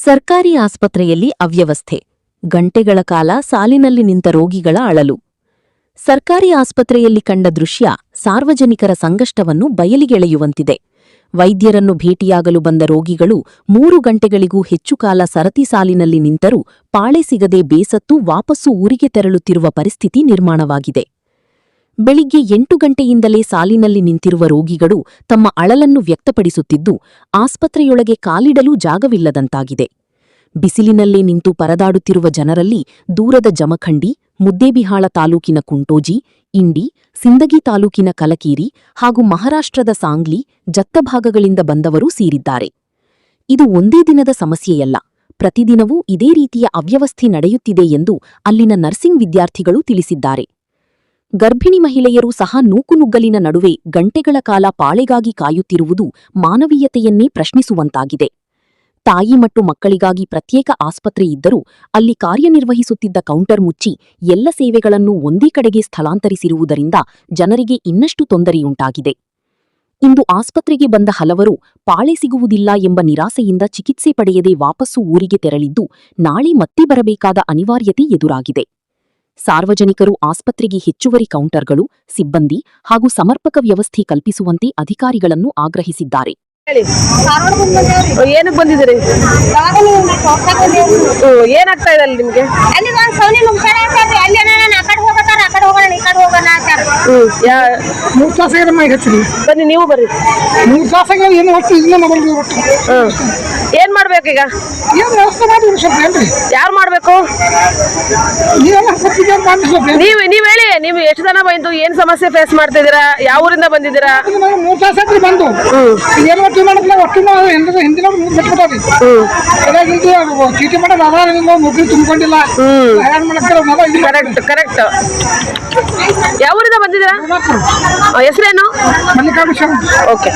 ಸರ್ಕಾರಿ ಆಸ್ಪತ್ರೆಯಲ್ಲಿ ಅವ್ಯವಸ್ಥೆ, ಗಂಟೆಗಳ ಕಾಲ ಸಾಲಿನಲ್ಲಿ ನಿಂತ ರೋಗಿಗಳ ಅಳಲು. ಸರ್ಕಾರಿ ಆಸ್ಪತ್ರೆಯಲ್ಲಿ ಕಂಡ ದೃಶ್ಯ ಸಾರ್ವಜನಿಕರ ಸಂಕಷ್ಟವನ್ನು ಬಯಲಿಗೆಳೆಯುವಂತಿದೆ. ವೈದ್ಯರನ್ನು ಭೇಟಿಯಾಗಲು ಬಂದ ರೋಗಿಗಳು 3 ಗಂಟೆಗಳಿಗೂ ಹೆಚ್ಚು ಕಾಲ ಸರತಿ ಸಾಲಿನಲ್ಲಿ ನಿಂತರೂ ಪಾಳೆ ಸಿಗದೆ ಬೇಸತ್ತು ವಾಪಸ್ಸು ಊರಿಗೆ ತೆರಳುತ್ತಿರುವ ಪರಿಸ್ಥಿತಿ ನಿರ್ಮಾಣವಾಗಿದೆ. ಬೆಳಿಗ್ಗೆ 8 ಗಂಟೆಯಿಂದಲೇ ಸಾಲಿನಲ್ಲಿ ನಿಂತಿರುವ ರೋಗಿಗಳು ತಮ್ಮ ಅಳಲನ್ನು ವ್ಯಕ್ತಪಡಿಸುತ್ತಿದ್ದು, ಆಸ್ಪತ್ರೆಯೊಳಗೆ ಕಾಲಿಡಲೂ ಜಾಗವಿಲ್ಲದಂತಾಗಿದೆ. ಬಿಸಿಲಿನಲ್ಲೇ ನಿಂತು ಪರದಾಡುತ್ತಿರುವ ಜನರಲ್ಲಿ ದೂರದ ಜಮಖಂಡಿ, ಮುದ್ದೇಬಿಹಾಳ ತಾಲೂಕಿನ ಕುಂಟೋಜಿ, ಇಂಡಿ, ಸಿಂದಗಿ ತಾಲೂಕಿನ ಕಲಕೀರಿ ಹಾಗೂ ಮಹಾರಾಷ್ಟ್ರದ ಸಾಂಗ್ಲಿ, ಜತ್ತ ಭಾಗಗಳಿಂದ ಬಂದವರೂ ಸೇರಿದ್ದಾರೆ. ಇದು ಒಂದೇ ದಿನದ ಸಮಸ್ಯೆಯಲ್ಲ, ಪ್ರತಿದಿನವೂ ಇದೇ ರೀತಿಯ ಅವ್ಯವಸ್ಥೆ ನಡೆಯುತ್ತಿದೆ ಎಂದು ಅಲ್ಲಿನ ನರ್ಸಿಂಗ್ ವಿದ್ಯಾರ್ಥಿಗಳು ತಿಳಿಸಿದ್ದಾರೆ. ಗರ್ಭಿಣಿ ಮಹಿಳೆಯರೂ ಸಹ ನೂಕುನುಗ್ಗಲಿನ ನಡುವೆ ಗಂಟೆಗಳ ಕಾಲ ಪಾಳೆಗಾಗಿ ಕಾಯುತ್ತಿರುವುದು ಮಾನವೀಯತೆಯನ್ನೇ ಪ್ರಶ್ನಿಸುವಂತಾಗಿದೆ. ತಾಯಿ ಮತ್ತು ಮಕ್ಕಳಿಗಾಗಿ ಪ್ರತ್ಯೇಕ ಆಸ್ಪತ್ರೆ ಇದ್ದರೂ ಅಲ್ಲಿ ಕಾರ್ಯನಿರ್ವಹಿಸುತ್ತಿದ್ದ ಕೌಂಟರ್ ಮುಚ್ಚಿ ಎಲ್ಲ ಸೇವೆಗಳನ್ನು ಒಂದೇ ಕಡೆಗೆ ಸ್ಥಳಾಂತರಿಸಿರುವುದರಿಂದ ಜನರಿಗೆ ಇನ್ನಷ್ಟು ತೊಂದರೆಯುಂಟಾಗಿದೆ. ಇಂದು ಆಸ್ಪತ್ರೆಗೆ ಬಂದ ಹಲವರು ಪಾಳೆ ಸಿಗುವುದಿಲ್ಲ ಎಂಬ ನಿರಾಸೆಯಿಂದ ಚಿಕಿತ್ಸೆ ಪಡೆಯದೆ ವಾಪಸ್ಸು ಊರಿಗೆ ತೆರಳಿದ್ದು, ನಾಳೆ ಮತ್ತೆ ಬರಬೇಕಾದ ಅನಿವಾರ್ಯತೆ ಎದುರಾಗಿದೆ. ಸಾರ್ವಜನಿಕರು ಆಸ್ಪತ್ರೆಗೆ ಹೆಚ್ಚುವರಿ ಕೌಂಟರ್ಗಳು, ಸಿಬ್ಬಂದಿ ಹಾಗೂ ಸಮರ್ಪಕ ವ್ಯವಸ್ಥೆ ಕಲ್ಪಿಸುವಂತೆ ಅಧಿಕಾರಿಗಳನ್ನು ಆಗ್ರಹಿಸಿದ್ದಾರೆ. ಏನಕ್ಕೆ ಬಂದಿದ್ದೀರಿ? ಏನಾಗ್ತಾ ಇದೆ ಅಲ್ಲಿ ನಿಮ್ಗೆ? ಬನ್ನಿ, ನೀವು ಬರ್ರಿ. ಏನ್ ಮಾಡ್ಬೇಕೀಗ? ಯಾರು ಮಾಡ್ಬೇಕು? ನೀವ್ ಹೇಳಿ, ನೀವು ಎಷ್ಟು ಜನ ಬಂದು ಏನ್ ಸಮಸ್ಯೆ ಫೇಸ್ ಮಾಡ್ತಿದ್ದೀರಾ? ಯಾವ ಊರಿಂದ ಬಂದಿದ್ದೀರಾ? ಕರೆಕ್ಟ್. ಯಾವ ಊರಿಂದ ಬಂದಿದ್ದೀರಾ? ಹೆಸರೇನು? ಓಕೆ.